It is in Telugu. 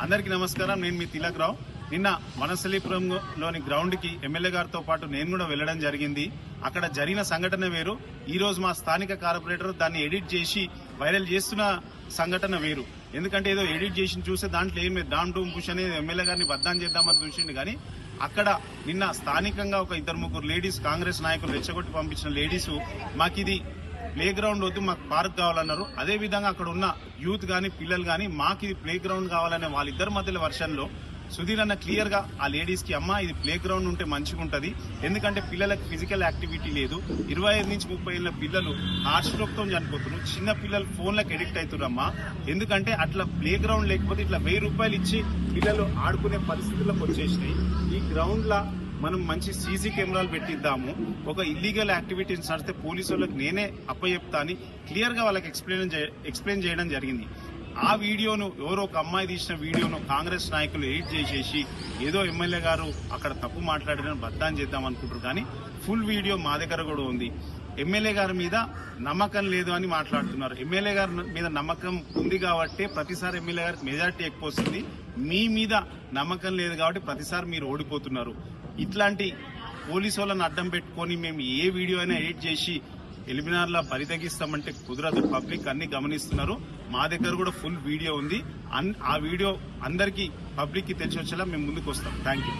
అందరికీ నమస్కారం. నేను మీ తిలక్ రావు. నిన్న వనస్థలీపురంలోని గ్రౌండ్ కి ఎమ్మెల్యే గారితో పాటు నేను కూడా వెళ్లడం జరిగింది. అక్కడ జరిగిన సంఘటన వేరు, ఈ రోజు మా స్థానిక కార్పొరేటర్ దాన్ని ఎడిట్ చేసి వైరల్ చేస్తున్న సంఘటన వేరు. ఎందుకంటే ఏదో ఎడిట్ చేసి చూస్తే దాంట్లో ఏం లేదు, డామ్ డూమ్ పుష్ అనేది ఎమ్మెల్యే గారిని బద్నాం చేద్దామని చూసిండు. కానీ అక్కడ నిన్న స్థానికంగా ఒక 2-3 లేడీస్, కాంగ్రెస్ నాయకులు రెచ్చగొట్టి పంపించిన లేడీస్ మాకు ఇది ప్లే గ్రౌండ్ వద్దు, మాకు పార్క్ కావాలన్నారు. అదేవిధంగా అక్కడ ఉన్న యూత్ గానీ పిల్లలు గానీ మాకు ఇది ప్లే గ్రౌండ్ కావాలనే వాళ్ళిద్దరి మధ్యలో వర్షన్లో సుధీర్ అన్న క్లియర్ గా ఆ లేడీస్ కి, అమ్మా ఇది ప్లే గ్రౌండ్ ఉంటే మంచిగా ఉంటది, ఎందుకంటే పిల్లలకు ఫిజికల్ యాక్టివిటీ లేదు, 25 నుంచి 30 ఏళ్ల పిల్లలు హార్ట్ స్ట్రోక్ తో చనిపోతున్నారు, చిన్న పిల్లలు ఫోన్లకు ఎడిక్ట్ అవుతున్నారమ్మా. ఎందుకంటే అట్లా ప్లే గ్రౌండ్ లేకపోతే ఇట్లా 1000 రూపాయలు ఇచ్చి పిల్లలు ఆడుకునే పరిస్థితులకు వచ్చేసినాయి. ఈ గ్రౌండ్ లా మనం మంచి సీసీ కెమెరాలు పెట్టిద్దాము, ఒక ఇల్లీగల్ యాక్టివిటీస్ నడిస్తే పోలీసు వాళ్ళకి నేనే అప్పచెప్తా అని క్లియర్ గా వాళ్ళకి ఎక్స్ప్లెయిన్ చేయడం జరిగింది. ఆ వీడియోను ఎవరో ఒక అమ్మాయి తీసిన వీడియోను కాంగ్రెస్ నాయకులు ఎడిట్ చేసేసి ఏదో ఎమ్మెల్యే గారు అక్కడ తప్పు మాట్లాడారని బద్నాం చేద్దాం అనుకుంటారు. కానీ ఫుల్ వీడియో మా దగ్గర కూడా ఉంది. ఎమ్మెల్యే గారి మీద నమ్మకం లేదు అని మాట్లాడుతున్నారు. ఎమ్మెల్యే గారి మీద నమ్మకం ఉంది కాబట్టి ప్రతిసారి ఎమ్మెల్యే గారికి మెజార్టీ ఎక్కువ వస్తుంది. మీ మీద నమ్మకం లేదు కాబట్టి ప్రతిసారి మీరు ఓడిపోతున్నారు. ఇట్లాంటి పోలీసు వాళ్ళని అడ్డం పెట్టుకొని మేము ఏ వీడియో అయినా ఎడిట్ చేసి ఎలిమినార్లా బరితెగిస్తామంటే కుదరదు. పబ్లిక్ అన్ని గమనిస్తున్నారు. మా దగ్గర కూడా ఫుల్ వీడియో ఉంది. ఆ వీడియో అందరికీ పబ్లిక్ కి తెలిసి వచ్చేలా మేము ముందుకు వస్తాం. Thank you.